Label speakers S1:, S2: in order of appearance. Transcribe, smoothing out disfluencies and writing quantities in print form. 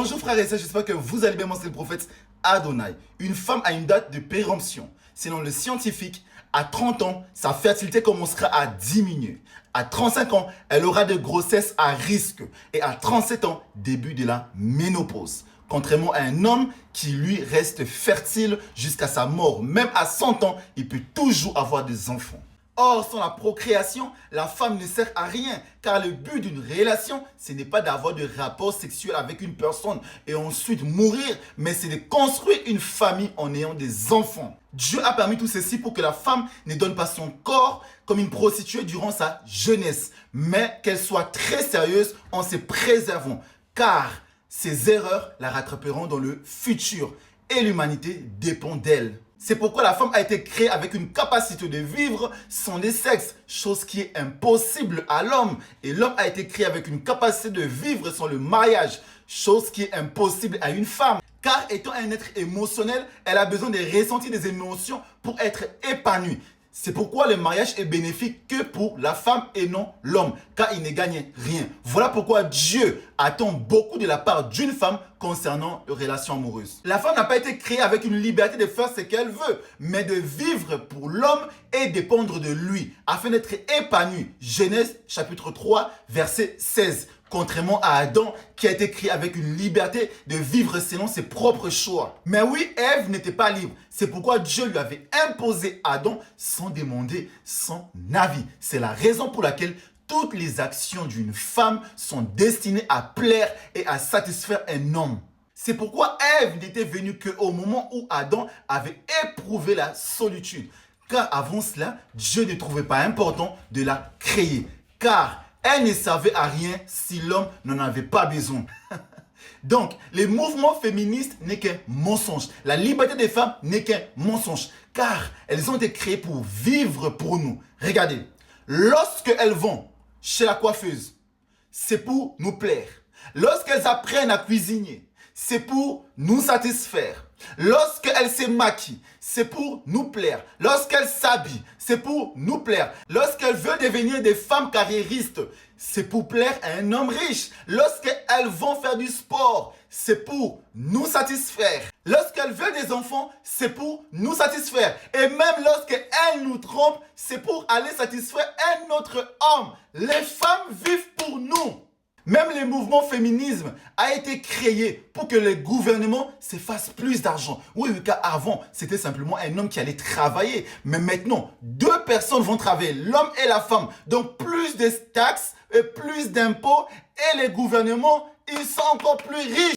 S1: Bonjour frères et sœurs, j'espère que vous allez bien. Moi c'est le prophète Adonai. Une femme a une date de péremption. Selon le scientifique, à 30 ans, sa fertilité commencera à diminuer. À 35 ans, elle aura des grossesses à risque. Et à 37 ans, début de la ménopause. Contrairement à un homme qui lui reste fertile jusqu'à sa mort. Même à 100 ans, il peut toujours avoir des enfants. Or, sans la procréation, la femme ne sert à rien, car le but d'une relation, ce n'est pas d'avoir de rapports sexuels avec une personne et ensuite mourir, mais c'est de construire une famille en ayant des enfants. Dieu a permis tout ceci pour que la femme ne donne pas son corps comme une prostituée durant sa jeunesse, mais qu'elle soit très sérieuse en se préservant, car ses erreurs la rattraperont dans le futur et l'humanité dépend d'elle. C'est pourquoi la femme a été créée avec une capacité de vivre sans les sexes, chose qui est impossible à l'homme. Et l'homme a été créé avec une capacité de vivre sans le mariage, chose qui est impossible à une femme. Car étant un être émotionnel, elle a besoin de ressentir des émotions pour être épanouie. C'est pourquoi le mariage est bénéfique que pour la femme et non l'homme, car il ne gagne rien. Voilà pourquoi Dieu attend beaucoup de la part d'une femme concernant les relations amoureuses. La femme n'a pas été créée avec une liberté de faire ce qu'elle veut, mais de vivre pour l'homme et dépendre de lui, afin d'être épanouie. Genèse chapitre 3, verset 16. Contrairement à Adam qui a été créé avec une liberté de vivre selon ses propres choix. Mais oui, Ève n'était pas libre. C'est pourquoi Dieu lui avait imposé Adam sans demander son avis. C'est la raison pour laquelle toutes les actions d'une femme sont destinées à plaire et à satisfaire un homme. C'est pourquoi Ève n'était venue qu'au moment où Adam avait éprouvé la solitude. Car avant cela, Dieu ne trouvait pas important de la créer. Car elle ne servait à rien si l'homme n'en avait pas besoin. Donc, les mouvements féministes n'est qu'un mensonge. La liberté des femmes n'est qu'un mensonge. Car elles ont été créées pour vivre pour nous. Regardez, lorsqu'elles vont chez la coiffeuse, c'est pour nous plaire. Lorsqu'elles apprennent à cuisiner, c'est pour nous satisfaire. Lorsqu'elle se maquille, c'est pour nous plaire. Lorsqu'elle s'habille, c'est pour nous plaire. Lorsqu'elle veut devenir des femmes carriéristes, c'est pour plaire à un homme riche. Lorsqu'elles vont faire du sport, c'est pour nous satisfaire. Lorsqu'elles veulent des enfants, c'est pour nous satisfaire. Et même lorsqu'elles nous trompent, c'est pour aller satisfaire un autre homme. Les femmes vivent pour nous. Même le mouvement féminisme a été créé pour que les gouvernements se fassent plus d'argent. Oui, car avant, c'était simplement un homme qui allait travailler. Mais maintenant, deux personnes vont travailler, l'homme et la femme. Donc, plus de taxes et plus d'impôts et les gouvernements, ils sont encore plus riches.